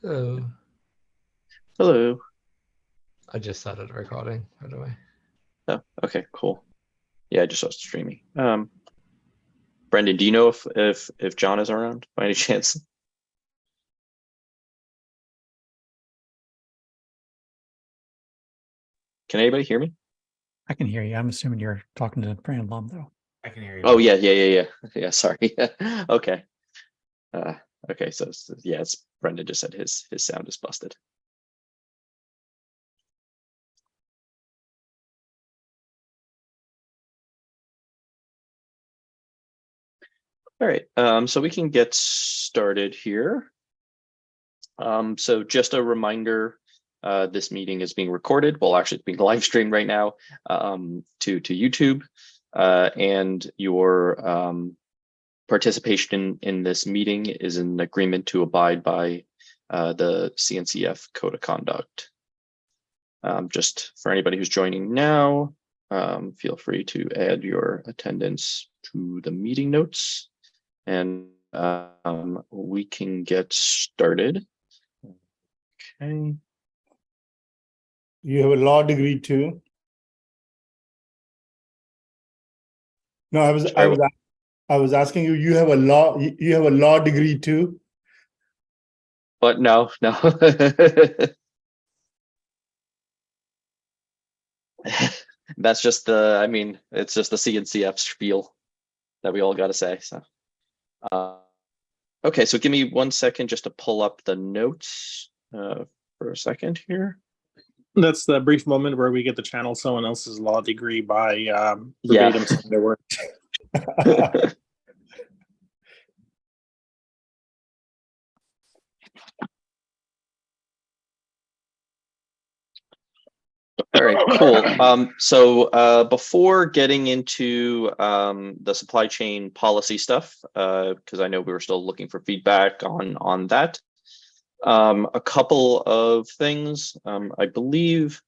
Oh, Hello. I just started recording, by the way. Oh, okay, cool. Yeah, I just started streaming. Brendan, do you know if John is around by any chance? Can anybody hear me? I can hear you. I'm assuming you're talking to Brandon Lum, though. I can hear you Oh now. yeah. Yeah, sorry. Okay. Uh, okay, yeah, it's Brendan just said his sound is busted. All right, so we can get started here. So just a reminder, this meeting is being recorded. Well, actually, it's being live streamed right now to YouTube, and your participation in this meeting is an agreement to abide by the CNCF Code of Conduct. Just for anybody who's joining now, feel free to add your attendance to the meeting notes, and we can get started. Okay. You have a law degree too? No, Sorry, I was asking you. You have a law degree too? but no. That's just I mean, it's just the CNCF spiel that we all got to say. So, uh, okay, so give me 1 second just to pull up the notes for a second here. That's the brief moment where we get to channel someone else's law degree by Yeah. verbatim saying their work. All right, cool. So before getting into the supply chain policy stuff, because I know we were still looking for feedback on that, a couple of things. I believe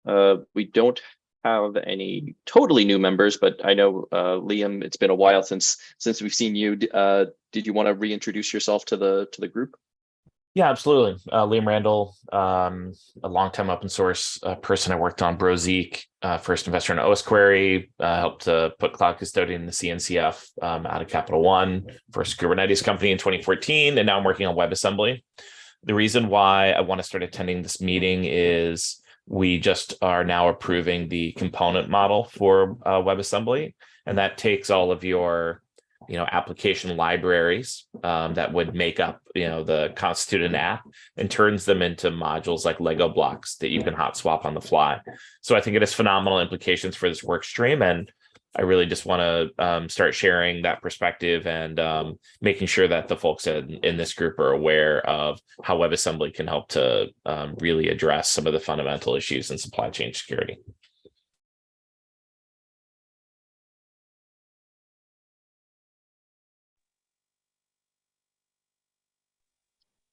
we don't have any totally new members, but I know Liam, it's been a while since we've seen you. Did you want to reintroduce yourself to the group? Yeah, absolutely. Liam Randall, a longtime open source person. I worked on Brozeek, first investor in OS Query, helped to put Cloud Custodian in the CNCF out of Capital One, first Kubernetes company in 2014, and now I'm working on WebAssembly. The reason why I want to start attending this meeting is we just are now approving the component model for WebAssembly, and that takes all of your application libraries that would make up the constitute an app and turns them into modules like Lego blocks that you can hot swap on the fly. So I think it has phenomenal implications for this work stream, and I really just want to start sharing that perspective and making sure that the folks in this group are aware of how WebAssembly can help to really address some of the fundamental issues in supply chain security.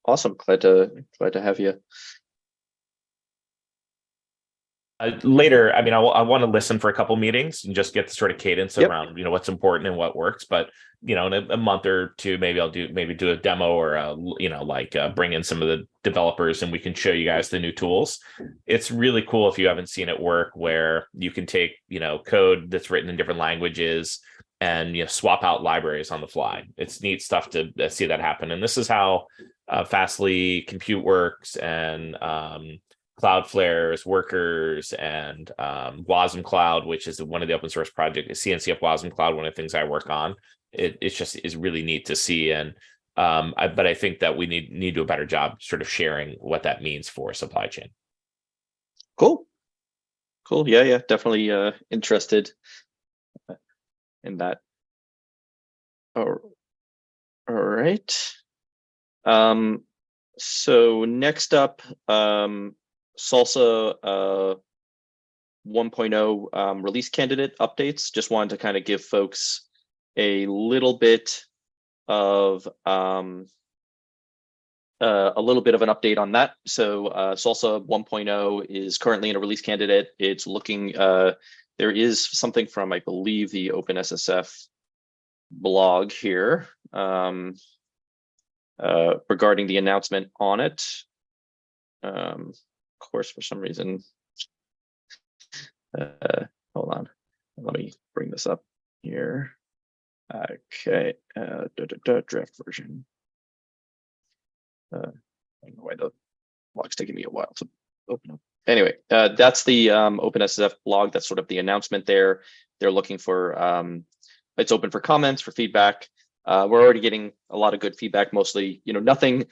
Awesome, glad to have you. Later, I mean, I want to listen for a couple meetings and just get the sort of cadence Yep. around, what's important and what works. But, in a month or two, maybe I'll do a demo or, bring in some of the developers and we can show you guys the new tools. It's really cool if you haven't seen it work, where you can take, code that's written in different languages and, swap out libraries on the fly. It's neat stuff to see that happen. And this is how Fastly Compute works, and Cloudflare's Workers, and Wasm Cloud, which is one of the open source projects, CNCF Wasm Cloud, one of the things I work on. It's just is really neat to see. And but I think that we need to do a better job sort of sharing what that means for supply chain. Cool. Yeah, definitely interested in that. All right. So next up, Salsa 1.0 release candidate updates. Just wanted to kind of give folks a little bit of an update on that. So Salsa 1.0 is currently in a release candidate. It's looking, there is something from, I believe, the OpenSSF blog here. regarding the announcement on it. Of course, for some reason, hold on, let me bring this up here. Okay, draft version. I don't know why the blog's taking me a while to open up. Anyway, that's the OpenSSF blog. That's sort of the announcement there. They're looking for, it's open for comments, for feedback. We're already getting a lot of good feedback, mostly, nothing,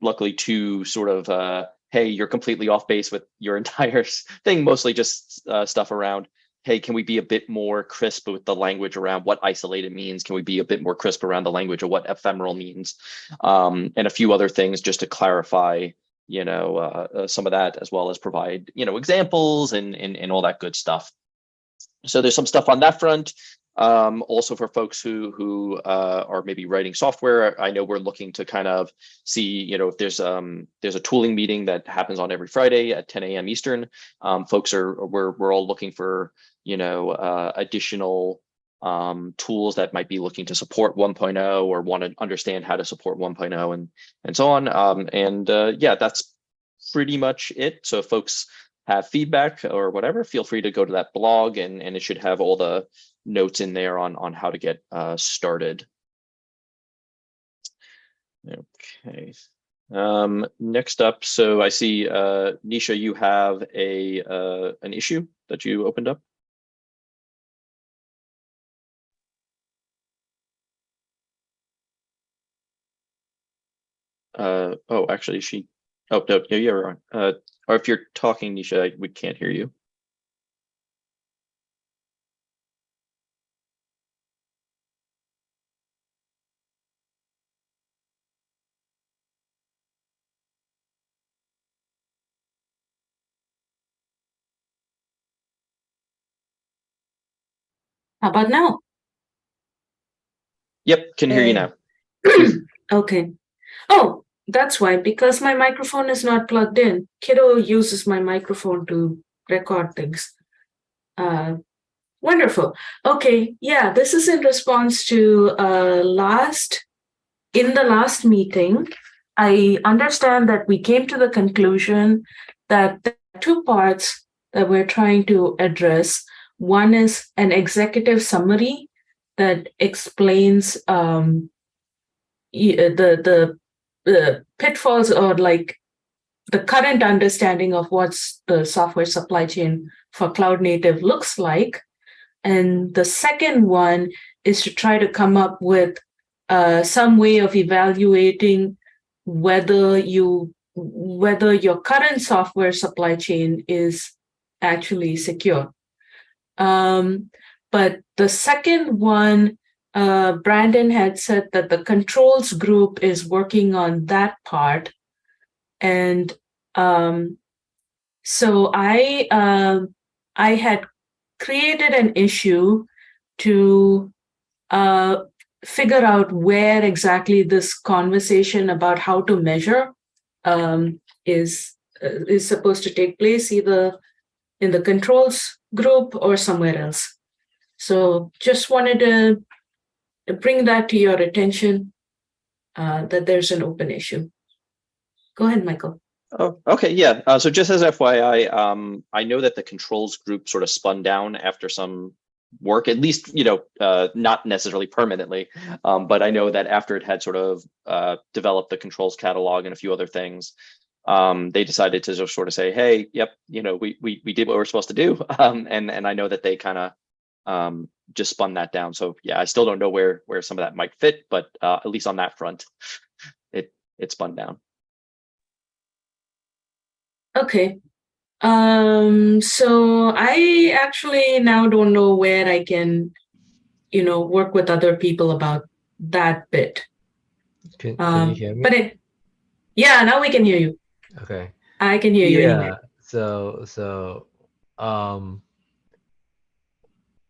luckily too sort of, hey, you're completely off base with your entire thing, mostly just stuff around, hey, can we be a bit more crisp with the language around what isolated means? Can we be a bit more crisp around the language of what ephemeral means? And a few other things just to clarify, some of that, as well as provide, examples and all that good stuff. So there's some stuff on that front. Also for folks who are maybe writing software, I know we're looking to kind of see, if there's a tooling meeting that happens on every Friday at 10 a.m. Eastern. We're all looking for, additional tools that might be looking to support 1.0 or want to understand how to support 1.0 and so on. Yeah, that's pretty much it. So if folks have feedback or whatever, feel free to go to that blog, and it should have all the notes in there on how to get started. Okay. Next up, so I see Nisha, you have an issue that you opened up. Oh, actually, oh no, you're on. Or if you're talking, Nisha, we can't hear you. How about now? Yep, can hear you now. Okay. Oh, that's why, because my microphone is not plugged in. Kiddo uses my microphone to record things. Wonderful. Okay, yeah, this is in response to in the last meeting. I understand that we came to the conclusion that there are two parts that we're trying to address. One is an executive summary that explains the pitfalls, or like the current understanding of what's the software supply chain for cloud native looks like. And the second one is to try to come up with some way of evaluating whether your current software supply chain is actually secure. But the second one, Brandon had said that the controls group is working on that part. And so I had created an issue to figure out where exactly this conversation about how to measure is supposed to take place, either in the controls group or somewhere else. So just wanted to bring that to your attention, that there's an open issue. Go ahead, Michael. Oh, okay, yeah. So just as FYI, I know that the controls group sort of spun down after some work, at least, not necessarily permanently, but I know that after it had sort of developed the controls catalog and a few other things, they decided to just sort of say, hey, yep, we did what we're supposed to do. And I know that they kind of just spun that down. So yeah, I still don't know where some of that might fit, but at least on that front, it spun down. Okay. So I actually now don't know where I can, work with other people about that bit. Can you hear me? But yeah, now we can hear you. Okay. I can hear you anyway. So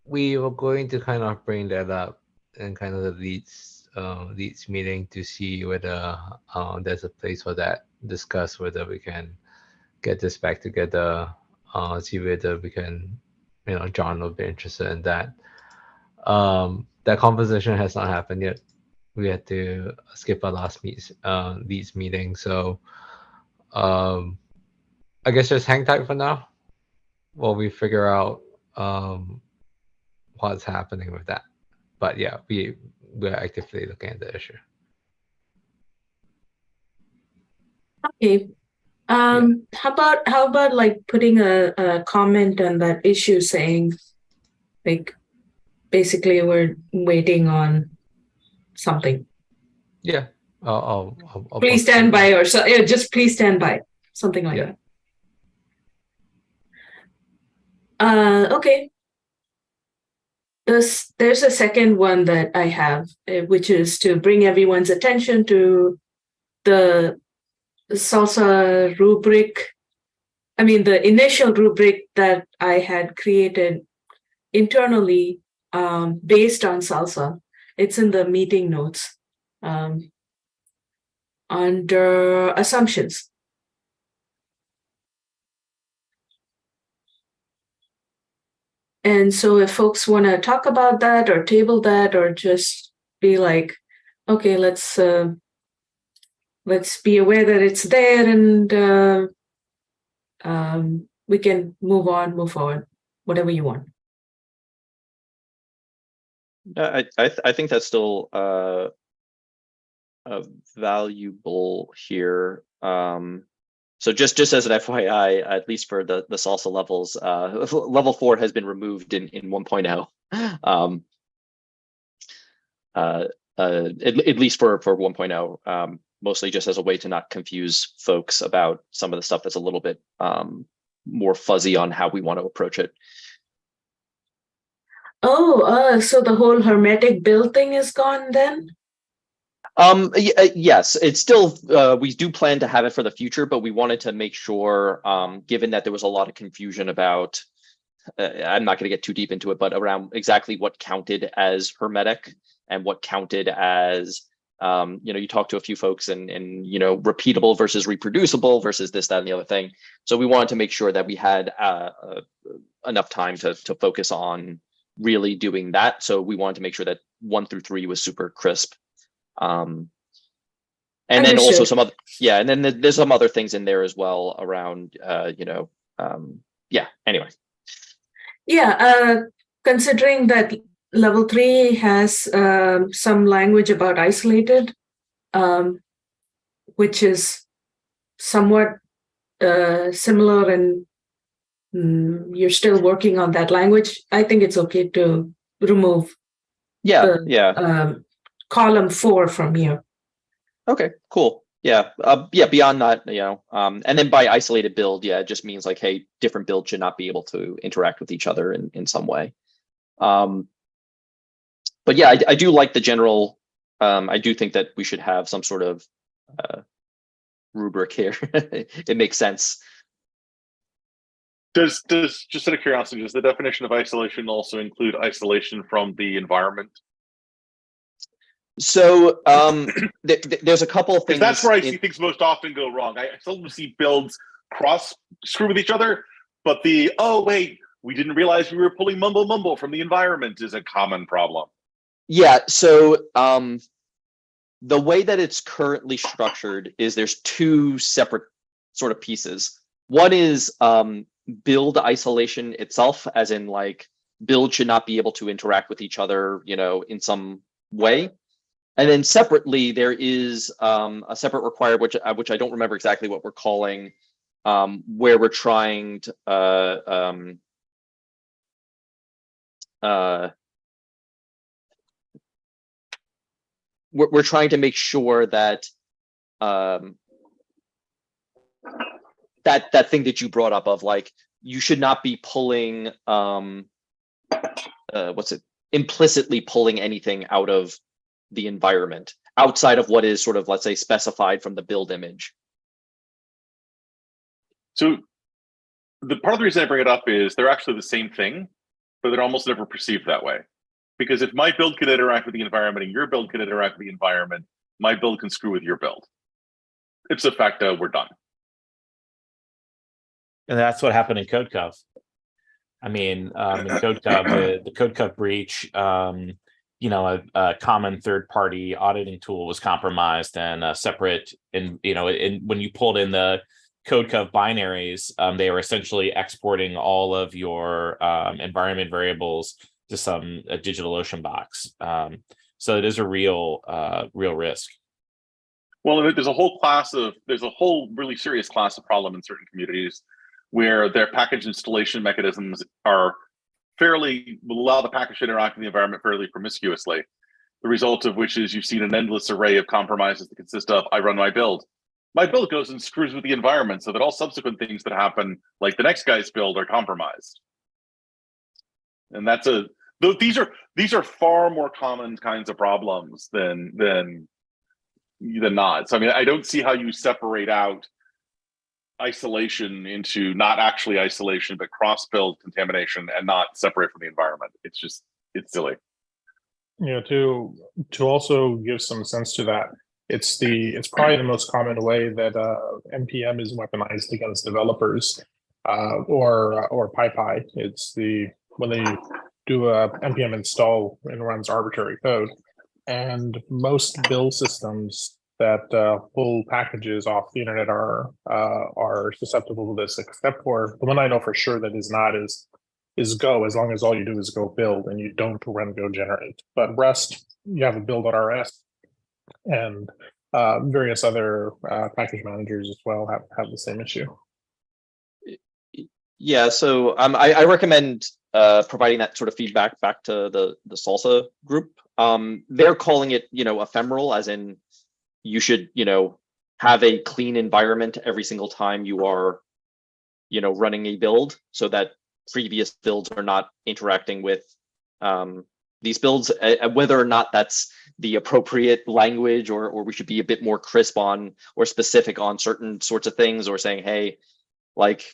we were going to kind of bring that up in kind of the leads meeting to see whether there's a place for that, discuss whether we can get this back together, see whether we can, John will be interested in that. That conversation has not happened yet, we had to skip our last leads meeting. So I guess just hang tight for now while we figure out what's happening with that. But yeah, we're actively looking at the issue. Okay. How about like putting a comment on that issue saying, like, basically we're waiting on something. Yeah. I'll Please post stand something. by, or so. Yeah, just please stand by, something like Yeah. that. Okay. There's a second one that I have, which is to bring everyone's attention to the SALSA rubric. I mean, the initial rubric that I had created internally based on SALSA. It's in the meeting notes under assumptions. And so if folks want to talk about that or table that, or just be like, okay, let's be aware that it's there, and we can move forward, whatever you want. I think that's still valuable here. So just as an FYI, at least for the SALSA levels, level 4 has been removed in 1.0. At least for 1.0, mostly just as a way to not confuse folks about some of the stuff that's a little bit more fuzzy on how we want to approach it. Oh, so the whole hermetic build thing is gone then? Yes, it's still, we do plan to have it for the future, but we wanted to make sure, given that there was a lot of confusion about, I'm not going to get too deep into it, but around exactly what counted as hermetic and what counted as, you talk to a few folks and repeatable versus reproducible versus this, that, and the other thing. So we wanted to make sure that we had enough time to focus on really doing that. So we wanted to make sure that 1 through 3 was super crisp. And then also some other, and then there's some other things in there as well around, anyway. Considering that level 3 has some language about isolated, which is somewhat similar, and you're still working on that language, I think it's okay to remove column 4 from here. Okay, cool. Beyond that, and then by isolated build, it just means like, hey, different builds should not be able to interact with each other in some way. But yeah, I do like the general, I do think that we should have some sort of rubric here. It makes sense. Does just out of curiosity, does the definition of isolation also include isolation from the environment? So there's a couple of things. That's where I see things most often go wrong. I seldom see builds screw with each other, but oh wait, we didn't realize we were pulling mumble from the environment is a common problem. Yeah, so the way that it's currently structured is there's 2 separate sort of pieces. One is build isolation itself, as in like build should not be able to interact with each other, in some way. And then separately, there is a separate required, which I don't remember exactly what we're calling, where we're trying to we're trying to make sure that that thing that you brought up of like, you should not be pulling implicitly pulling anything out of the environment outside of what is sort of, let's say, specified from the build image. So the part of the reason I bring it up is they're actually the same thing, but they're almost never perceived that way. Because if my build can interact with the environment and your build can interact with the environment, my build can screw with your build. Ipso facto, we're done. And that's what happened in CodeCov. I mean, in CodeCov, the CodeCov breach, a common third-party auditing tool was compromised, and a separate, and when you pulled in the CodeCov binaries, they were essentially exporting all of your environment variables to some DigitalOcean box. So it is a real risk. Well, there's a whole really serious class of problem in certain communities where their package installation mechanisms are allow the package to interact in the environment fairly promiscuously. The result of which is you've seen an endless array of compromises that consist of, I run my build. My build goes and screws with the environment so that all subsequent things that happen, like the next guy's build, are compromised. And these are far more common kinds of problems than not. So I mean, I don't see how you separate out isolation into not actually isolation, but cross-build contamination, and not separate from the environment. It's silly. To also give some sense to that, it's probably the most common way that npm is weaponized against developers or PyPy. It's when they do a npm install and runs arbitrary code, and most build systems that pull packages off the internet are susceptible to this, except for the one I know for sure that is not is Go, as long as all you do is go build and you don't run Go generate. But Rest, you have a build.rs, and various other package managers as well have the same issue. Yeah, so I recommend providing that sort of feedback back to the Salsa group. They're calling it, ephemeral, as in you should, have a clean environment every single time you are, running a build, so that previous builds are not interacting with these builds. Whether or not that's the appropriate language, or we should be a bit more crisp on or specific on certain sorts of things, or saying, hey, like,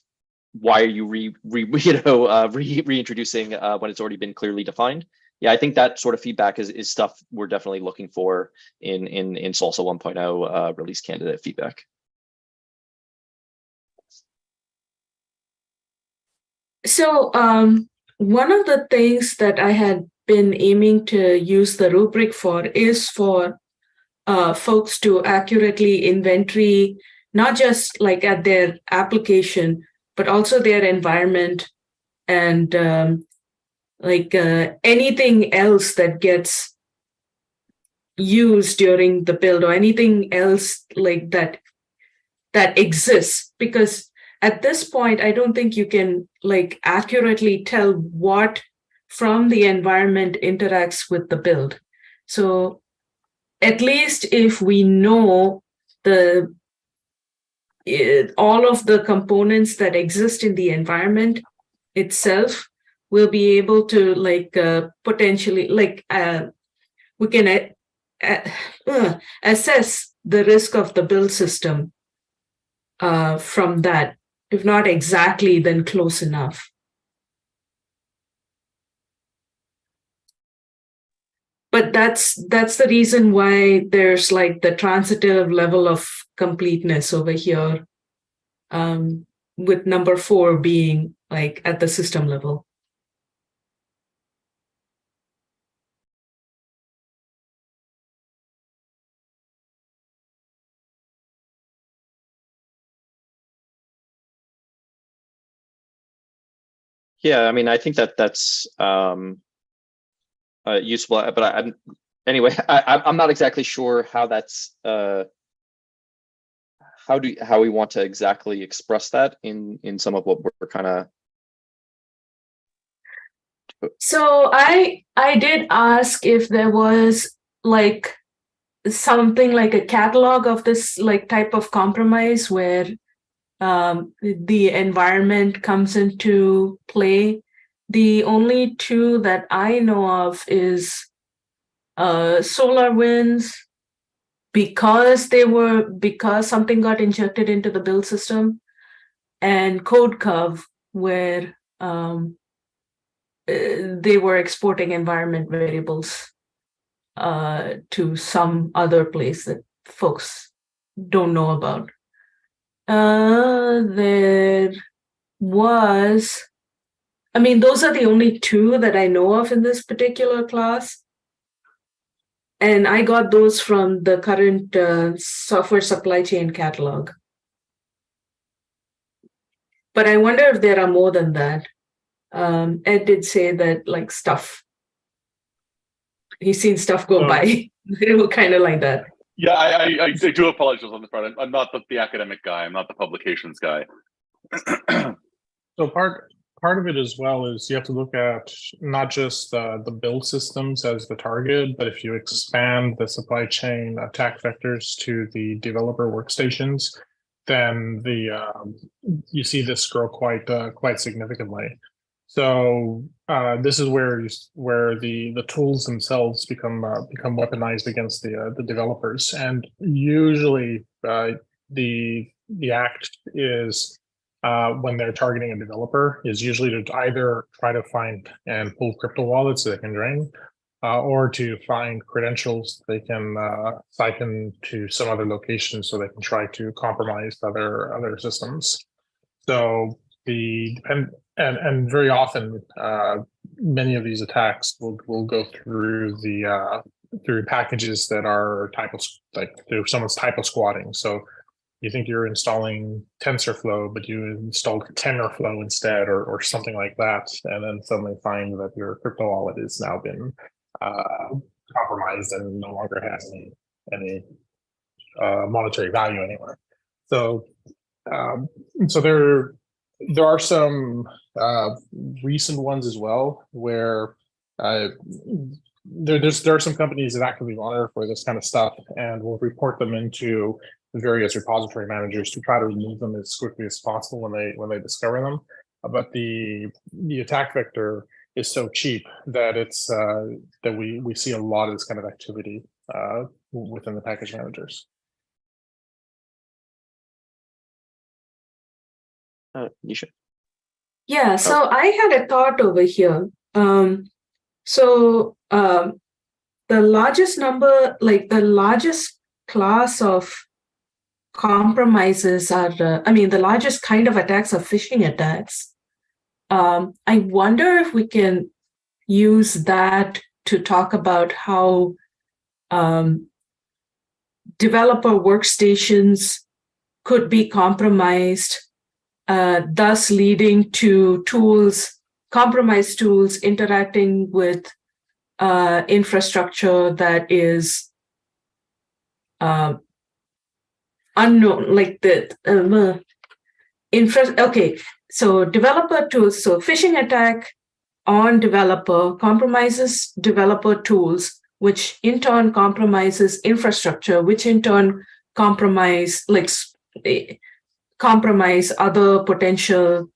why are you reintroducing when it's already been clearly defined? Yeah, I think that sort of feedback is stuff we're definitely looking for in Salsa 1.0 release candidate feedback. So one of the things that I had been aiming to use the rubric for is for folks to accurately inventory, not just like at their application, but also their environment, and anything else that gets used during the build, or anything else like that exists. Because at this point, I don't think you can accurately tell what from the environment interacts with the build. So at least if we know all of the components that exist in the environment itself, we'll be able to potentially we can assess the risk of the build system from that. If not exactly, then close enough. But that's the reason why there's the transitive level of completeness over here, with number 4 being at the system level. Yeah, I mean, I think that's useful, but I'm not exactly sure how that's how we want to exactly express that in some of what we're kind of. So I did ask if there was something like a catalog of this type of compromise where the environment comes into play. The only 2 that I know of is SolarWinds, because something got injected into the build system, and CodeCov, where they were exporting environment variables to some other place that folks don't know about. There was, those are the only 2 that I know of in this particular class. And I got those from the current software supply chain catalog. But I wonder if there are more than that. Ed did say that, like, he's seen stuff go by. They were kind of like that. Yeah, I do apologize on the front. I'm not the academic guy. I'm not the publications guy. So part of it as well is you have to look at not just the build systems as the target, but if you expand the supply chain attack vectors to the developer workstations, then you see this grow quite significantly. So this is where the tools themselves become weaponized against the developers, and usually the act is when they're targeting a developer is usually to either try to find and pull crypto wallets they can drain, or to find credentials they can siphon to some other location so they can try to compromise other systems. So and very often many of these attacks will go through through packages that are through someone's typo squatting. So you think you're installing TensorFlow, but you installed TenorFlow instead, or something like that, and then suddenly find that your crypto wallet has now been compromised and no longer has any monetary value anywhere. So there are some recent ones as well where there are some companies that actively monitor for this kind of stuff and will report them into various repository managers to try to remove them as quickly as possible when they discover them. But the attack vector is so cheap that it's that we see a lot of this kind of activity within the package managers. Nisha. Yeah, so I had a thought over here. The largest number, like the largest class of compromises are, the largest kind of attacks are phishing attacks. I wonder if we can use that to talk about how developer workstations could be compromised, thus leading to compromised tools interacting with infrastructure that is unknown, like the okay, so developer tools. So phishing attack on developer compromises developer tools, which in turn compromises infrastructure, which in turn compromise other potential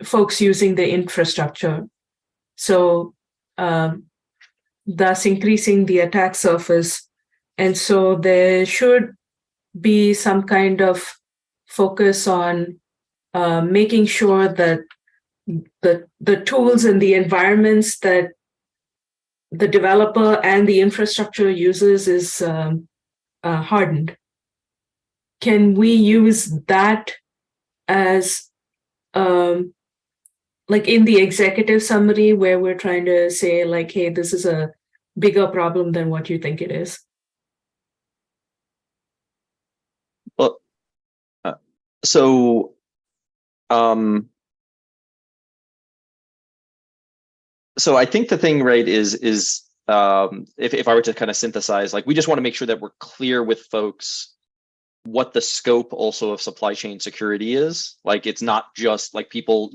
folks using the infrastructure. So thus increasing the attack surface. And so there should be some kind of focus on making sure that the tools and the environments that the developer and the infrastructure uses is hardened. Can we use that as like in the executive summary where we're trying to say like, hey, this is a bigger problem than what you think it is? Well, so I think the thing, right, is if I were to kind of synthesize, like, we just want to make sure that we're clear with folks what the scope also of supply chain security is. Like, it's not just like people,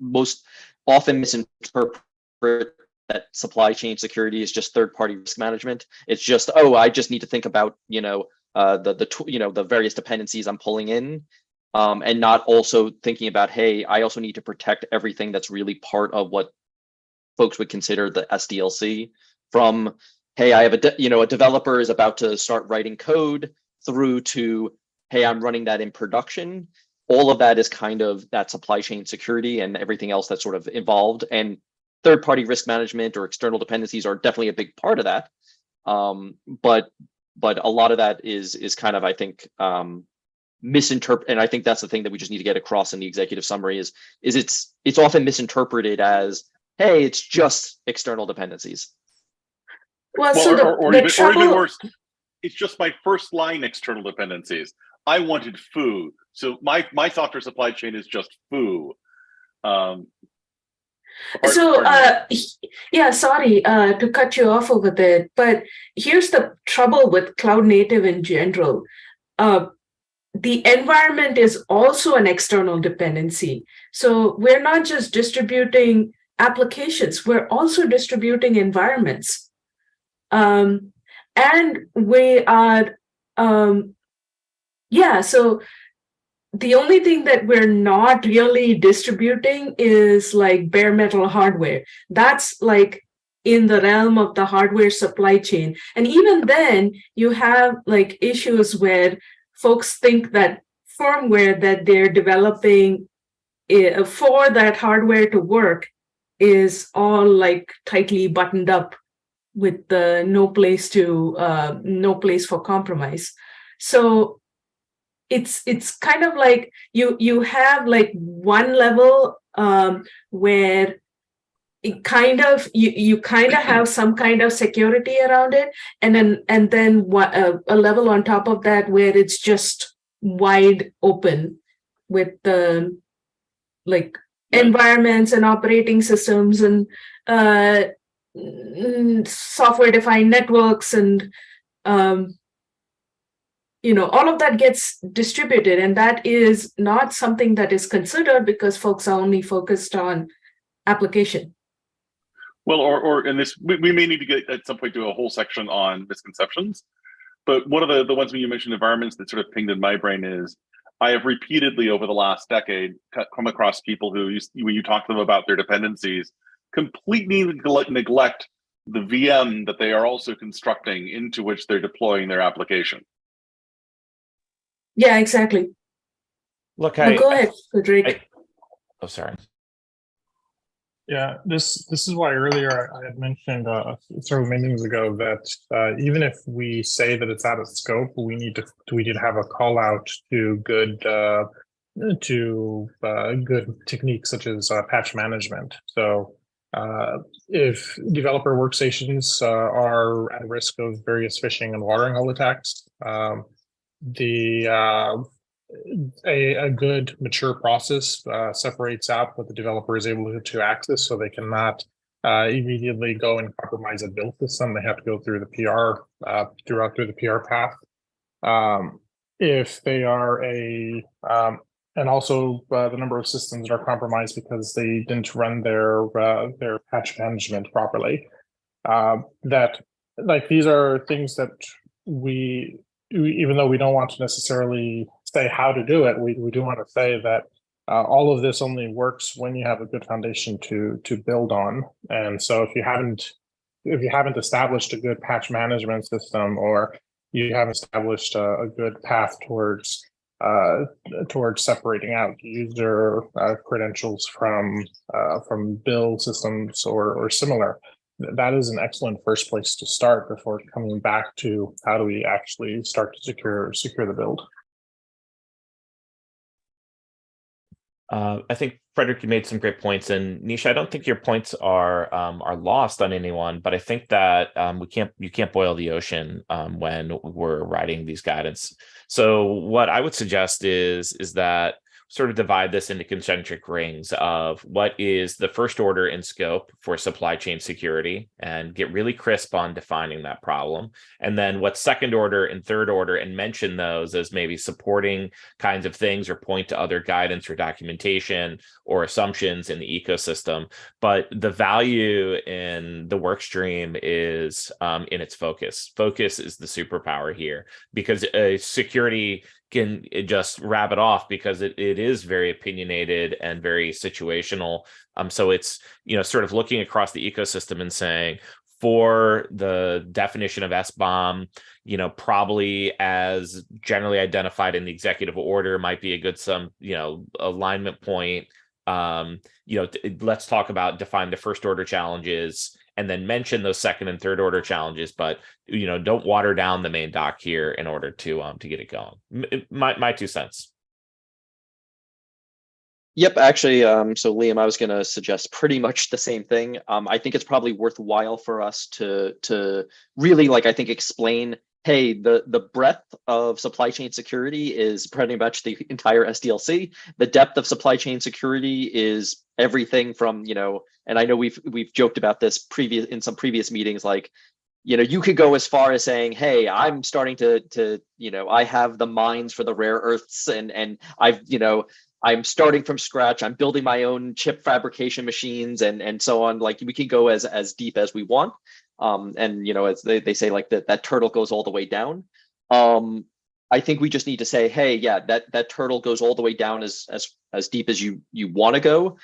most often misinterpret that supply chain security is just third-party risk management. It's just, oh, I just need to think about, the various dependencies I'm pulling in, and not also thinking about, hey, I also need to protect everything that's really part of what folks would consider the SDLC, from, hey, I have a developer is about to start writing code, through to, hey, I'm running that in production. All of that is kind of that supply chain security and everything else that's sort of involved. And third-party risk management or external dependencies are definitely a big part of that. But a lot of that is kind of, I think, misinterpreted. And I think that's the thing that we just need to get across in the executive summary is it's often misinterpreted as, hey, it's just external dependencies. Well, Well, so or even trouble. worse, it's just my first line external dependencies. I wanted foo, so my software supply chain is just foo. Yeah, sorry to cut you off over there, but here's the trouble with cloud native in general. The environment is also an external dependency. So we're not just distributing applications, we're also distributing environments. And we are, so the only thing that we're not really distributing is like bare metal hardware. That's like in the realm of the hardware supply chain. And even then, you have like issues where folks think that firmware that they're developing for that hardware to work is all like tightly buttoned up with no place for compromise. So it's kind of like you have like one level where it kind of you kind of have some kind of security around it, and then a level on top of that where it's just wide open with the like environments and operating systems and software defined networks and all of that gets distributed, and that is not something that is considered because folks are only focused on application. Well, or in this, we may need to get at some point do a whole section on misconceptions. But one of the ones when you mentioned environments that sort of pinged in my brain is I have repeatedly over the last decade come across people who, when you talk to them about their dependencies, completely neglect the VM that they are also constructing into which they're deploying their application. Yeah, exactly. Look, go ahead, Frederick. Sorry. Yeah, this is why earlier I had mentioned several meetings ago that even if we say that it's out of scope, we need to have a call out to good techniques such as patch management. So if developer workstations are at risk of various phishing and watering hole attacks, a good mature process separates out what the developer is able to access, so they cannot immediately go and compromise a build system. They have to go through the PR through the PR path. If they are and also the number of systems that are compromised because they didn't run their patch management properly. That like these are things that we even though we don't want to necessarily say how to do it, we do want to say that all of this only works when you have a good foundation to build on. And so if you haven't established a good patch management system, or you haven't established a good path towards separating out user credentials from build systems or similar, that is an excellent first place to start before coming back to how do we actually start to secure the build. I think Frederick, you made some great points, and Nisha, I don't think your points are lost on anyone, but I think that you can't boil the ocean when we're writing these guidance. So what I would suggest is that sort of divide this into concentric rings of what is the first order in scope for supply chain security, and get really crisp on defining that problem. And then what's second order and third order, and mention those as maybe supporting kinds of things, or point to other guidance or documentation or assumptions in the ecosystem. But the value in the work stream is in its focus. Focus is the superpower here, because security can just wrap it off because it is very opinionated and very situational. So it's, sort of looking across the ecosystem and saying, for the definition of SBOM, probably as generally identified in the executive order might be a good alignment point. Let's talk about define the first order challenges and then mention those second and third order challenges, but don't water down the main doc here in order to get it going. My 2 cents. Yep, actually, so Liam, I was going to suggest pretty much the same thing. I think it's probably worthwhile for us to really, like, I think explain, hey, the breadth of supply chain security is pretty much the entire SDLC. The depth of supply chain security is everything from, you know, and I know we've joked about this in some previous meetings, like, you know, you could go as far as saying, hey, I'm starting to, you know, I have the mines for the rare earths and I've, you know, I'm starting from scratch. I'm building my own chip fabrication machines and so on. Like, we can go as deep as we want. And, you know, as they say, like that turtle goes all the way down. I think we just need to say, hey, yeah, that turtle goes all the way down as deep as you want to go.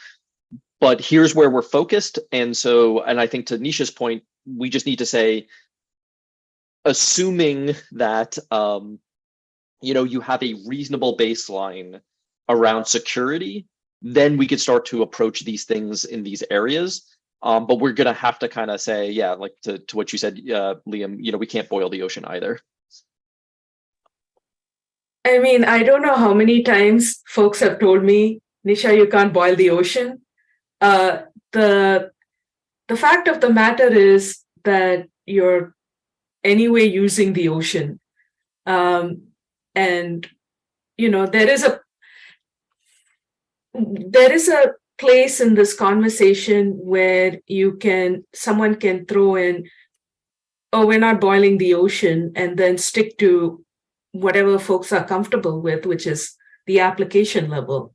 But here's where we're focused. And so, and I think to Nisha's point, we just need to say, assuming that, you know, you have a reasonable baseline around security, then we could start to approach these things in these areas. But we're going to have to kind of say, yeah, like to what you said, Liam, you know, we can't boil the ocean either. I mean, I don't know how many times folks have told me, Nisha, you can't boil the ocean. The fact of the matter is that you're anyway using the ocean. And, you know, there is a place in this conversation where someone can throw in, oh, we're not boiling the ocean, and then stick to whatever folks are comfortable with, which is the application level.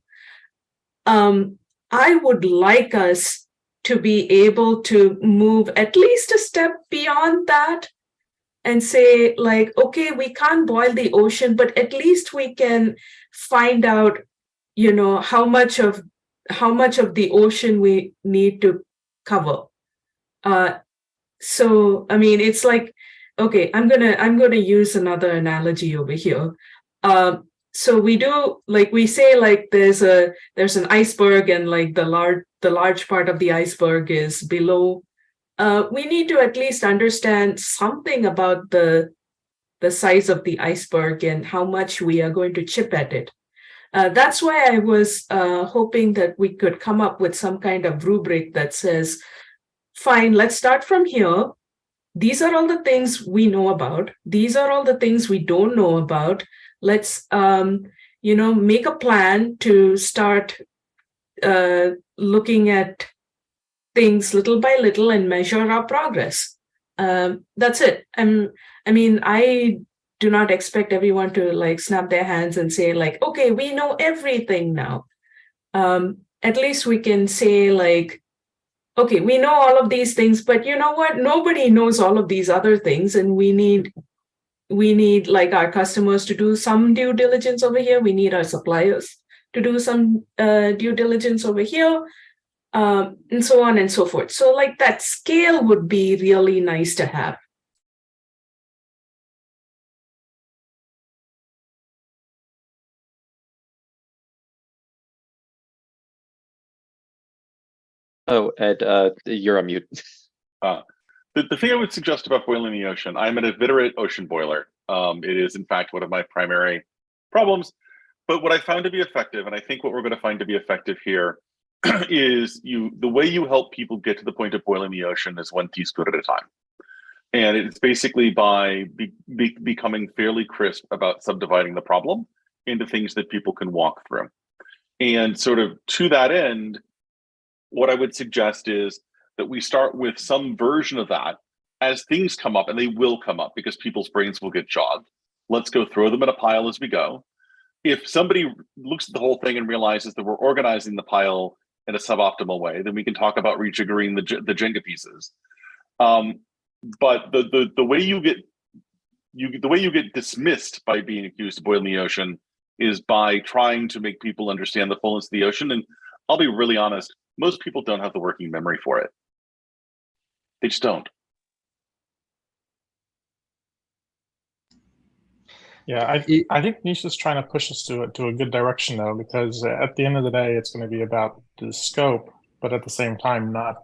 I would like us to be able to move at least a step beyond that and say, like, okay, we can't boil the ocean, but at least we can find out, you know, how much of the ocean we need to cover. So, I mean, it's like, okay, I'm gonna use another analogy over here. So we do, like, we say, like, there's an iceberg, and like the large part of the iceberg is below. We need to at least understand something about the size of the iceberg and how much we are going to chip at it. That's why I was hoping that we could come up with some kind of rubric that says, fine, let's start from here. These are all the things we know about. These are all the things we don't know about. Let's, you know, make a plan to start looking at things little by little and measure our progress. That's it. I mean, I do not expect everyone to like snap their hands and say, like, okay, we know everything now. At least we can say, like, okay, we know all of these things, but you know what? Nobody knows all of these other things, and we need like our customers to do some due diligence over here. We need our suppliers to do some due diligence over here, and so on and so forth. So, like, that scale would be really nice to have. Oh, Ed, you're on mute. The thing I would suggest about boiling the ocean, I'm an inveterate ocean boiler. It is, in fact, one of my primary problems. But what I found to be effective, and I think what we're going to find to be effective here, is the way you help people get to the point of boiling the ocean is one teaspoon at a time. And it's basically by becoming fairly crisp about subdividing the problem into things that people can walk through. And sort of to that end, what I would suggest is that we start with some version of that as things come up, and they will come up because people's brains will get jogged. Let's go throw them in a pile as we go. If somebody looks at the whole thing and realizes that we're organizing the pile in a suboptimal way, then we can talk about rejiggering the Jenga pieces. But the way you get dismissed by being accused of boiling the ocean is by trying to make people understand the fullness of the ocean. And I'll be really honest, most people don't have the working memory for it. They just don't. Yeah, I think Nisha's trying to push us to a good direction, though, because at the end of the day, it's going to be about the scope, but at the same time, not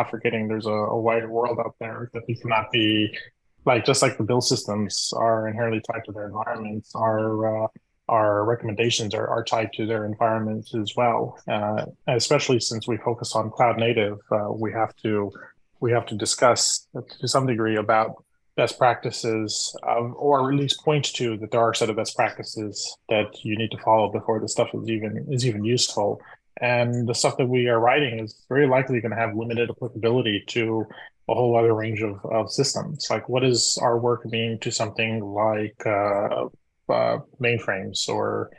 forgetting there's a wider world out there that we cannot be, like, just like the build systems are inherently tied to their environments, our our recommendations are tied to their environments as well. Especially since we focus on cloud native, we have to discuss to some degree about best practices, or at least point to that there are a set of best practices that you need to follow before the stuff is even useful. And the stuff that we are writing is very likely going to have limited applicability to a whole other range of systems. Like, what does our work mean to something like mainframes or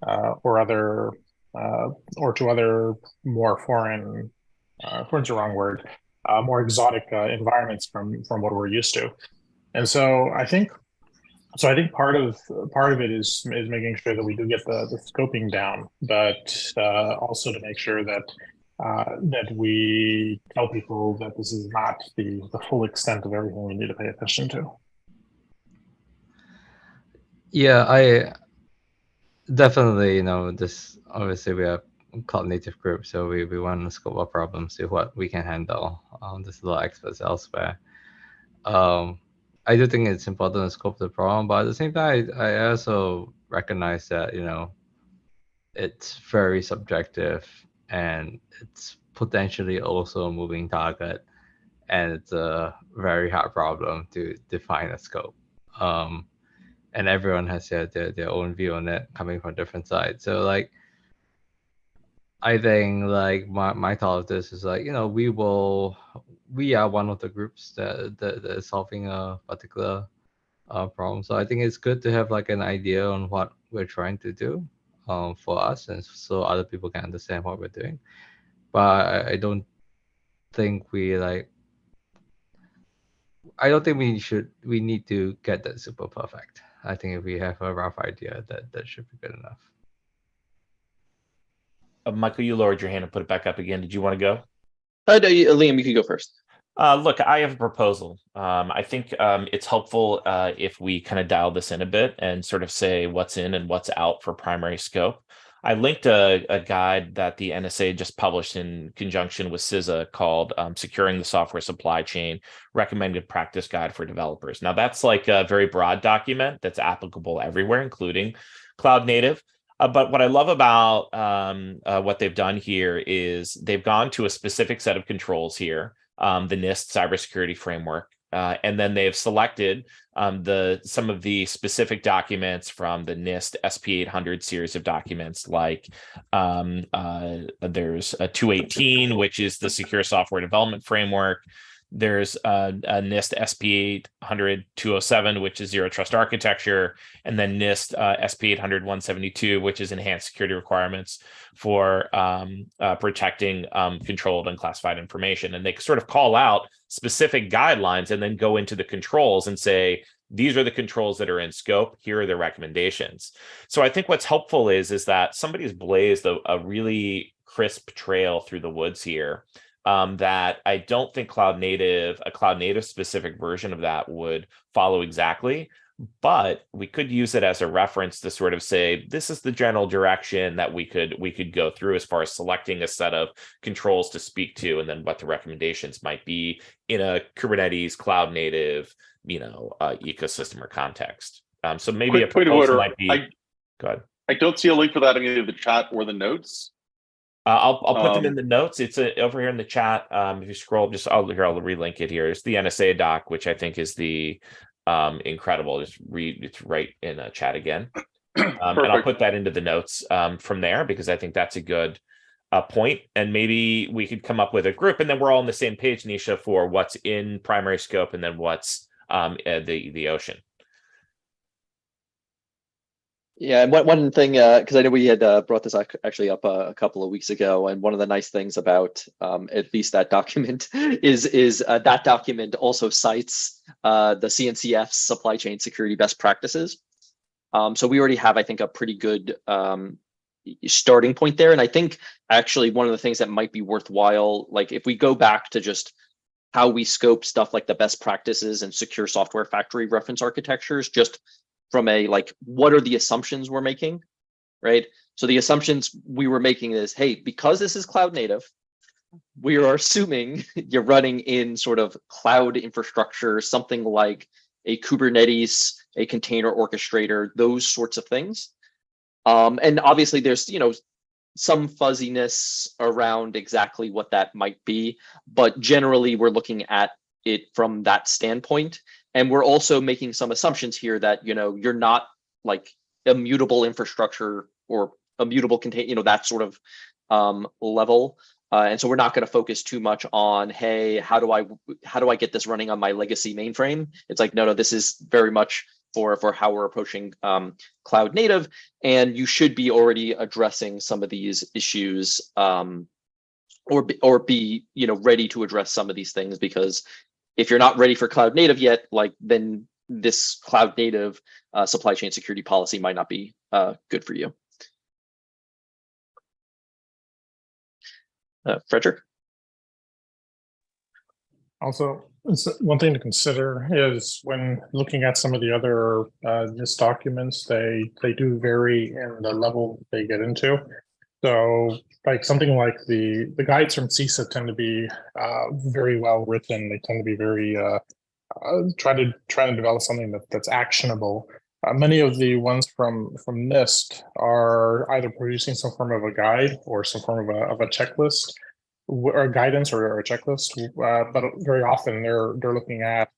other or to other more foreign's the wrong word, more exotic environments from what we're used to. And so I think part of it is making sure that we do get the scoping down, but also to make sure that that we tell people that this is not the full extent of everything we need to pay attention to. Yeah, I definitely, this obviously we have cloud native group, so we want to scope our problems, see what we can handle. There's a lot of experts elsewhere. I do think it's important to scope the problem, but at the same time, I also recognize that, it's very subjective and it's potentially also a moving target, and it's a very hard problem to define a scope. And everyone has their own view on it, coming from different sides. So like, I think like my thought of this is like, we are one of the groups that is solving a particular problem. So I think it's good to have like an idea on what we're trying to do for us, and so other people can understand what we're doing. But I don't think we need to get that super perfect. I think if we have a rough idea, that should be good enough. Michael, you lowered your hand and put it back up again. Did you want to go? No, Liam, you can go first. Look, I have a proposal. I think it's helpful if we kind of dial this in a bit and sort of say what's in and what's out for primary scope. I linked a guide that the NSA just published in conjunction with CISA called Securing the Software Supply Chain, Recommended Practice Guide for Developers. Now, that's like a very broad document that's applicable everywhere, including cloud native. But what I love about what they've done here is they've gone to a specific set of controls here, the NIST cybersecurity framework, and then they've selected some of the specific documents from the NIST SP800 series of documents, like there's a 218, which is the Secure Software Development Framework. There's a NIST SP800 207, which is Zero Trust Architecture, and then NIST SP800 172, which is Enhanced Security Requirements for protecting controlled and classified information. And they sort of call out specific guidelines and then go into the controls and say, these are the controls that are in scope. Here are the recommendations. So I think what's helpful is that somebody's blazed a really crisp trail through the woods here. That I don't think a cloud native specific version of that would follow exactly, but we could use it as a reference to sort of say, this is the general direction that we could go through as far as selecting a set of controls to speak to, and then what the recommendations might be in a Kubernetes cloud native, ecosystem or context. So maybe a proposal might be. Go ahead. I don't see a link for that in either the chat or the notes. I'll put them in the notes. It's over here in the chat. If you scroll, I'll relink it here. It's the NSA doc, which I think is the incredible. It's right in a chat again. And I'll put that into the notes from there, because I think that's a good point. And maybe we could come up with a group, and then we're all on the same page, Nisha, for what's in primary scope and then what's the ocean. Yeah, and one thing, because I know we had brought this actually up a couple of weeks ago, and one of the nice things about at least that document is that document also cites the CNCF supply chain security best practices. So we already have, I think, a pretty good starting point there. And I think actually one of the things that might be worthwhile, like if we go back to just how we scope stuff like the best practices and secure software factory reference architectures, just from a what are the assumptions we're making, right? So the assumptions we were making is, hey, because this is cloud native, we are assuming you're running in sort of cloud infrastructure, something like a Kubernetes, a container orchestrator, those sorts of things. And obviously there's, some fuzziness around exactly what that might be, but generally we're looking at it from that standpoint. And we're also making some assumptions here that, you're not like immutable infrastructure or immutable contain, that sort of level. And so we're not going to focus too much on, hey, how do I get this running on my legacy mainframe? It's like, no, this is very much for how we're approaching cloud native, and you should be already addressing some of these issues, or be ready to address some of these things, because if you're not ready for cloud native yet, then this cloud native supply chain security policy might not be good for you. Frederick? Also, one thing to consider is when looking at some of the other NIST documents, they do vary in the level they get into. So, like something like the guides from CISA tend to be very well written. They tend to be very try to develop something that's actionable. Many of the ones from NIST are either producing some form of a guide or some form of a checklist, or guidance or a checklist, but very often they're looking at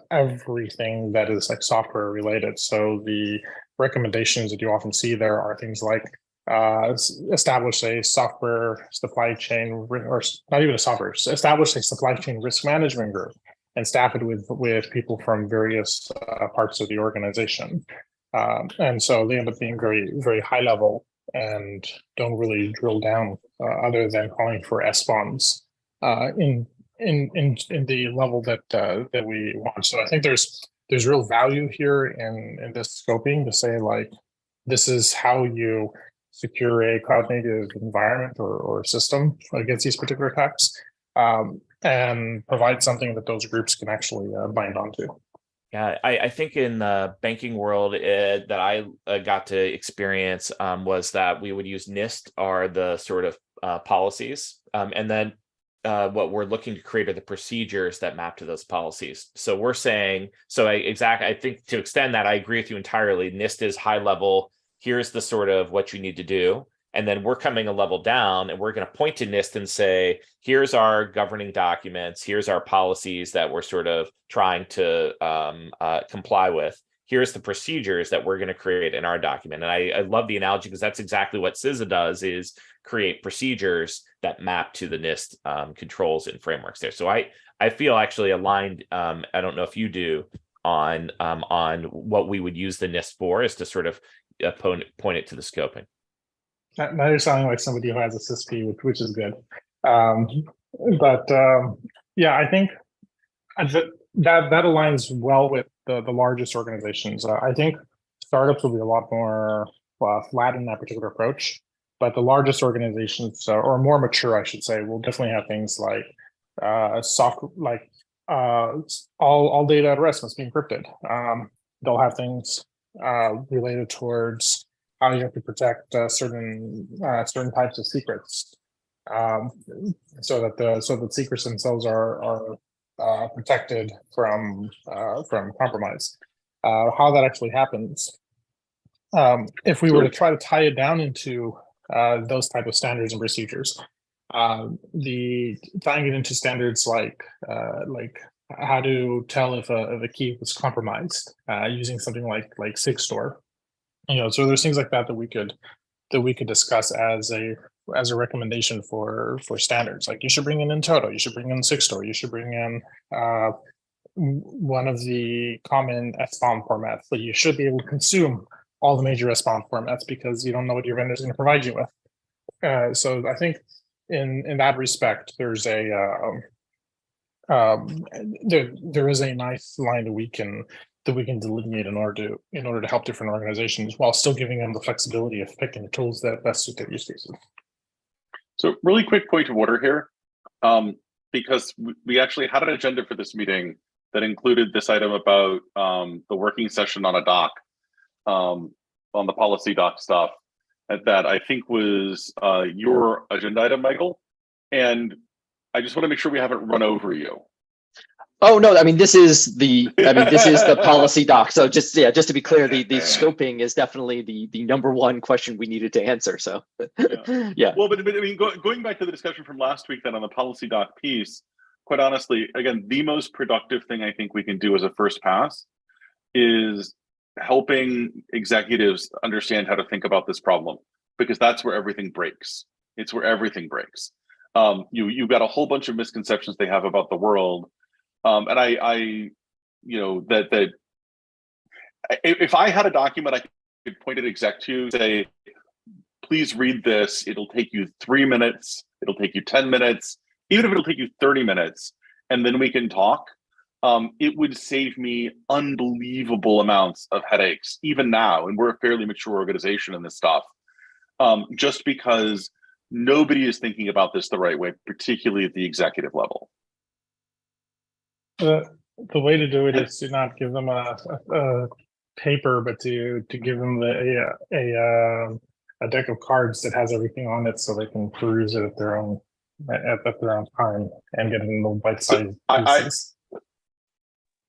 everything that is like software related. So the recommendations that you often see there are things like establish a software supply chain, or not even a software, establish a supply chain risk management group and staff it with people from various parts of the organization. And so they end up being very, very high level and don't really drill down other than calling for SBOMs in the level that we want. So I think there's real value here in this scoping to say, like, this is how you secure a cloud native environment or system against these particular attacks, and provide something that those groups can actually bind onto. Yeah, I think in the banking world that I got to experience was that we would use NIST are the sort of policies, and then what we're looking to create are the procedures that map to those policies. So we're saying, I think to extend that, I agree with you entirely. NIST is high level. Here's the sort of what you need to do. And then we're coming a level down and we're going to point to NIST and say, here's our governing documents. Here's our policies that we're sort of trying to comply with. Here's the procedures that we're going to create in our document. And I love the analogy because that's exactly what CISA does, is create procedures that map to the NIST controls and frameworks there. So I feel actually aligned. I don't know if you do on what we would use the NIST for, is to sort of point it to the scoping. Now you're sounding like somebody who has a CISP, which is good. Yeah, I think that aligns well with the largest organizations. I think startups will be a lot more flat in that particular approach, but the largest organizations, or more mature, I should say, will definitely have things like all data at rest must be encrypted. They'll have things related towards how you have to protect certain types of secrets, so that secrets themselves are protected from compromise. How that actually happens, if we were to try to tie it down into those type of standards and procedures, tying it into standards like how to tell if a key was compromised using something like SigStore. So there's things like that we could discuss as a recommendation for standards. Like, you should bring in Toto, you should bring in SigStore, you should bring in one of the common SBOM formats, but you should be able to consume all the major SBOM formats because you don't know what your vendor is going to provide you with. So I think in that respect, there's there is a nice line that we can delineate in order to help different organizations while still giving them the flexibility of picking the tools that best suit their use cases. So really quick point of order here, because we actually had an agenda for this meeting that included this item about the working session on a doc, on the policy doc stuff, that I think was your agenda item, Michael. And I just want to make sure we haven't run over you. Oh no, I mean this is the policy doc. So just to be clear, the scoping is definitely the number one question we needed to answer. So yeah. Well, but I mean, going back to the discussion from last week then on the policy doc piece, quite honestly, again, the most productive thing I think we can do as a first pass is helping executives understand how to think about this problem, because that's where everything breaks. It's where everything breaks. You've got a whole bunch of misconceptions they have about the world. And I that if I had a document I could point at exec to, say, please read this. It'll take you 3 minutes. It'll take you 10 minutes. Even if it'll take you 30 minutes, and then we can talk. It would save me unbelievable amounts of headaches, even now. And we're a fairly mature organization in this stuff, just because nobody is thinking about this the right way, particularly at the executive level. The way to do it is to not give them a paper, but to give them a deck of cards that has everything on it, so they can peruse it at their own time and get it in the bite-sized pieces.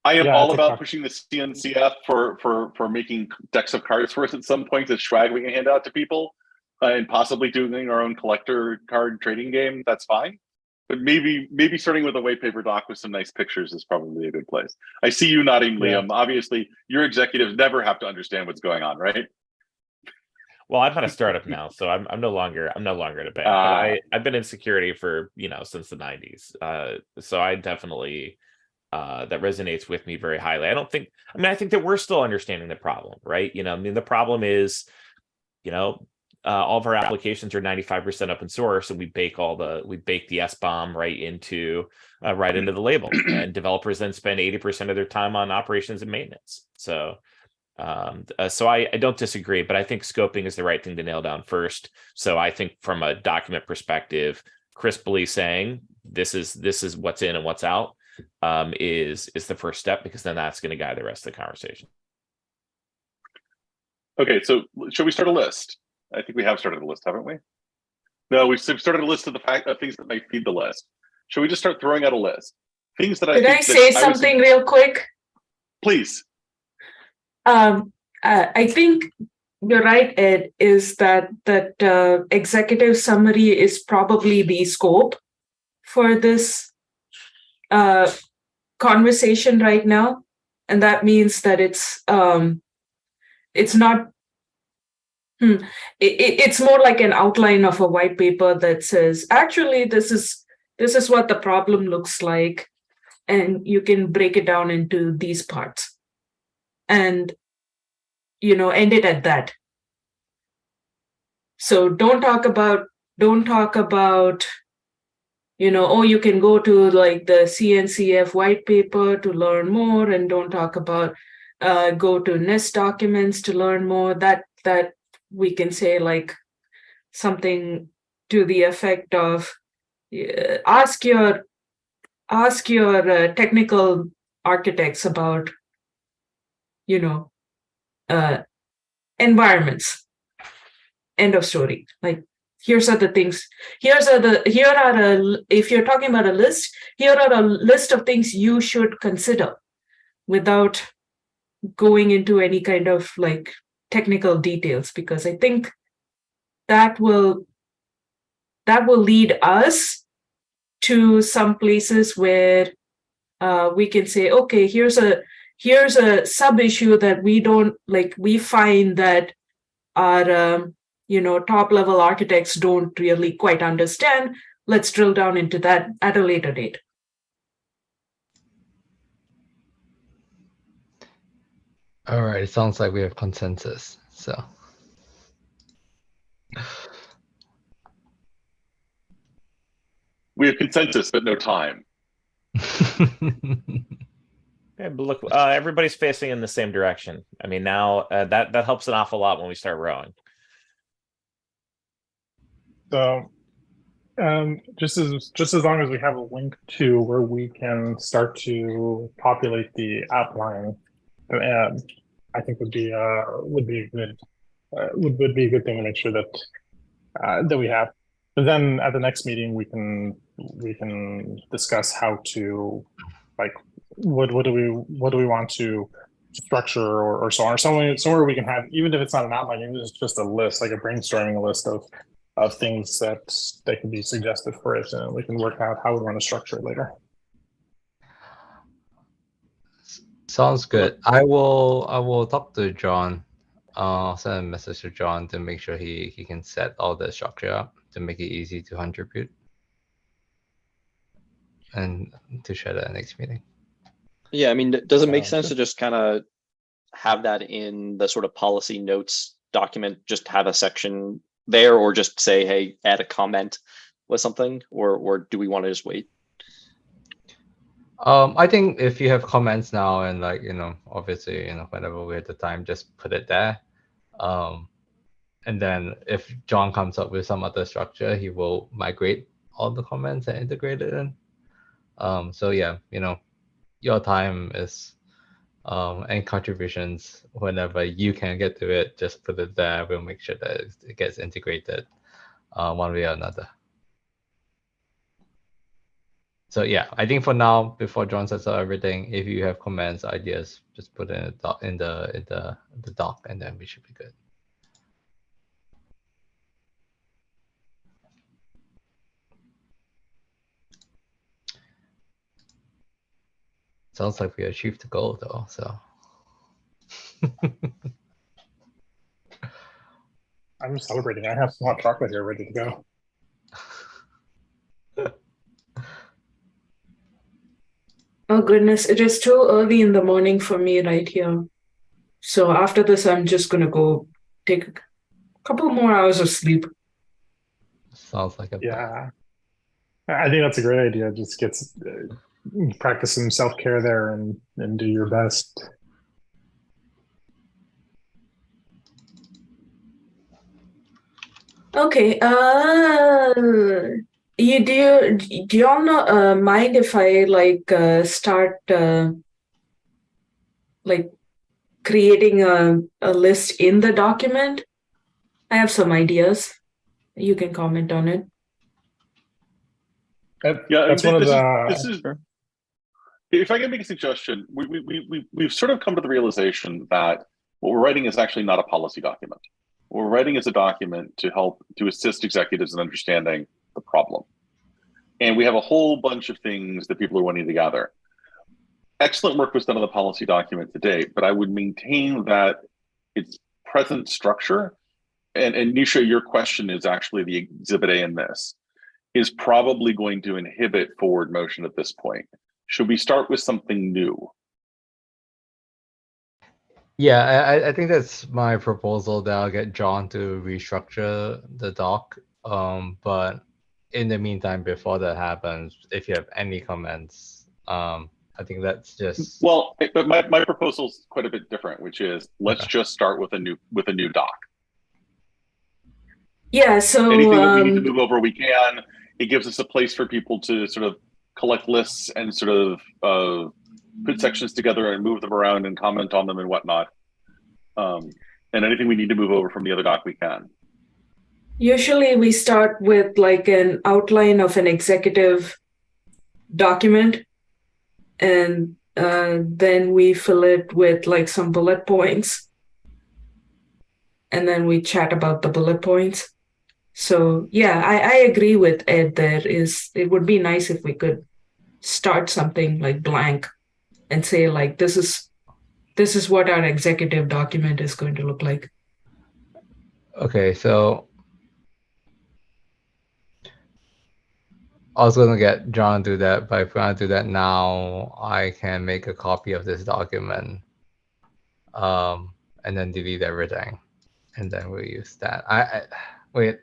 I am all about pushing the CNCF for making decks of cards for us at some point, to straggling a handout to people, and possibly doing our own collector card trading game. That's fine. But maybe starting with a white paper doc with some nice pictures is probably a good place. I see you nodding, Liam. Obviously, your executives never have to understand what's going on, right? Well, I'm at a startup now, so I'm no longer at a bank. But I've been in security for since the 90s. So I definitely that resonates with me very highly. I think that we're still understanding the problem, right? The problem is, all of our applications are 95% open source, and we bake the SBOM right into the label, and developers then spend 80% of their time on operations and maintenance. So I don't disagree, but I think scoping is the right thing to nail down first. So I think from a document perspective, crisply saying this is what's in and what's out is the first step, because then that's going to guide the rest of the conversation. Okay, so shall we start a list? I think we have started a list, haven't we? No, we've started a list of things that might feed the list. Shall we just start throwing out a list? Things that Could I say something real quick? Please. I think you're right, Ed, is that executive summary is probably the scope for this conversation right now. And that means that it's not, it's more like an outline of a white paper that says, actually, this is what the problem looks like. And you can break it down into these parts. And end it at that. So don't talk about, you can go to like the CNCF white paper to learn more, and don't talk about go to NIST documents to learn more. That we can say like something to the effect of ask your technical architects about environments. End of story. Like, here's are the things. If you're talking about a list, here are a list of things you should consider without going into any kind of like technical details, because I think that will lead us to some places where we can say, okay, here's a sub issue that we don't like. We find that our top level architects don't really quite understand. Let's drill down into that at a later date. All right, it sounds like we have consensus. So we have consensus, but no time. Yeah, but look, everybody's facing in the same direction. I mean, now that helps an awful lot when we start rowing. So, just as long as we have a link to where we can start to populate the outline, I think would be a good thing to make sure that we have. But then at the next meeting, we can discuss how to what do we want to structure or so on, or somewhere we can have, even if it's not an outline, even if it's just a list, like a brainstorming list of things that can be suggested for it, and we can work out how we want to structure it later. Sounds good. I will talk to John. I'll send a message to John to make sure he can set all the structure up to make it easy to contribute and to share that next meeting. Yeah, I mean, does it make sense Sure. to just kind of have that in the sort of policy notes document, just have a section there, or just say, hey, add a comment with something, or do we want to just wait? I think if you have comments now and like, obviously, whenever we have the time, just put it there. And then if John comes up with some other structure, he will migrate all the comments and integrate it in. So yeah, your time is and contributions, whenever you can get to it, just put it there. We'll make sure that it gets integrated one way or another. So yeah, I think for now, before John sets up everything, if you have comments, ideas, just put it in the doc, and then we should be good. Sounds like we achieved the goal though, so. I'm celebrating. I have some hot chocolate here ready to go. Oh goodness, it is too early in the morning for me right here. So after this, I'm just gonna go take a couple more hours of sleep. Sounds like a plan. Yeah, I think that's a great idea. Just practice some self-care there and do your best. Okay. Do y'all know mind if I start like creating a list in the document? I have some ideas. You can comment on it. Yeah, That's one of the. This is. If I can make a suggestion, we've sort of come to the realization that what we're writing is actually not a policy document. What we're writing is a document to assist executives in understanding the problem. And we have a whole bunch of things that people are wanting to gather. Excellent work was done on the policy document to date, but I would maintain that its present structure, and Nisha, your question is actually the exhibit A in this, is probably going to inhibit forward motion at this point. Should we start with something new? Yeah, I think that's my proposal, that I'll get John to restructure the doc. But in the meantime, before that happens, if you have any comments, I think that's just. Well, but my proposal is quite a bit different, which is let's just start with a new doc. Yeah. So anything that we need to move over, we can. It gives us a place for people to sort of collect lists and sort of put sections together and move them around and comment on them and whatnot. And anything we need to move over from the other doc, we can. Usually we start with like an outline of an executive document, and then we fill it with like some bullet points, and then we chat about the bullet points. So yeah, I agree with Ed. It would be nice if we could start something like blank and say like this is what our executive document is going to look like. Okay, so I was gonna get John to do that, but if we want to do that now, I can make a copy of this document, and then delete everything, and then we'll use that. Wait,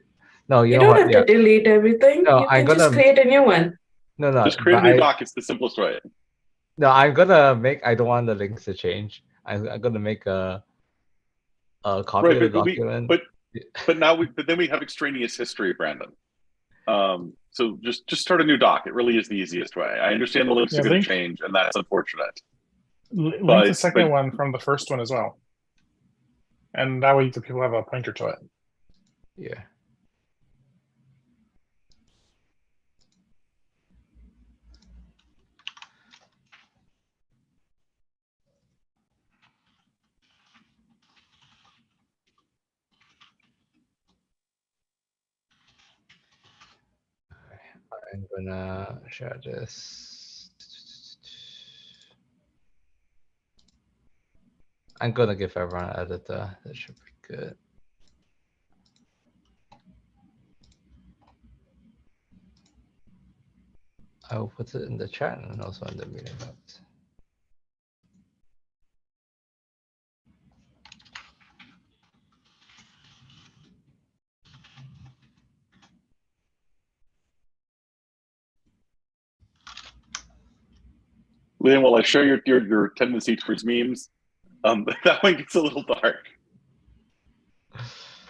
no, you know don't what? have to delete everything. No, you I'm can just gonna create a new one. no, Just create a new doc. It's the simplest way. No, I'm gonna make. I don't want the links to change. I'm gonna make a copy of the document. But then we have extraneous history, Brandon. So just start a new doc. It really is the easiest way. I understand the links are going to change, and that's unfortunate. Link the second one from the first one as well, and that way the people have a pointer to it. Yeah. I'm gonna share this. I'm gonna give everyone an editor. That should be good. I will put it in the chat and also in the meeting notes. Liam, while I share your tendency towards memes, that one gets a little dark.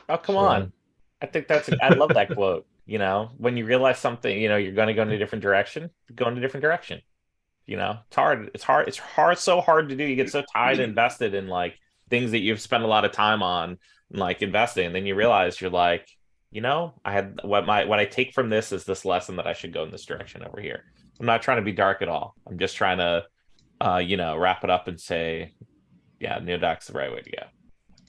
Oh, come Sure. on. I think I love that quote. You know, when you realize something, you know, you're going to go in a different direction, go in a different direction. You know, it's hard. It's hard. So hard to do. You get so tied and invested in like things that you've spent a lot of time on, and, like investing. And then you realize you're like, you know, what I take from this is this lesson that I should go in this direction over here. I'm not trying to be dark at all. I'm just trying to, you know, wrap it up and say, yeah, Neodoc's the right way to go.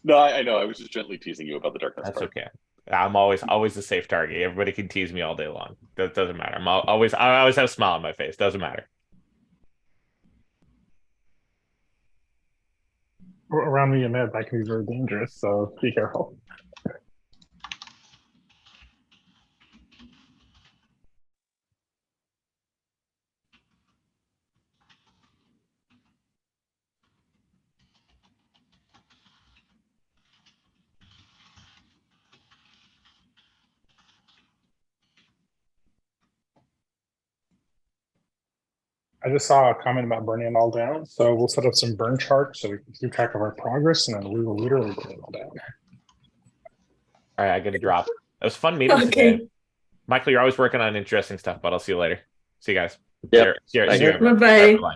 No, I know. I was just gently teasing you about the darkness. That's part. okay. I'm always a safe target. Everybody can tease me all day long. That doesn't matter. I always have a smile on my face. Doesn't matter. Around me and Ned, that can be very dangerous. So be careful. I just saw a comment about burning it all down. So we'll set up some burn charts so we can keep track of our progress, and then we will literally burn it all down. All right, I got to drop. It was a fun meeting Okay. today. Michael, you're always working on interesting stuff, but I'll see you later. See you guys. Yep. See you. Thank See you. you. Bye-bye. Bye.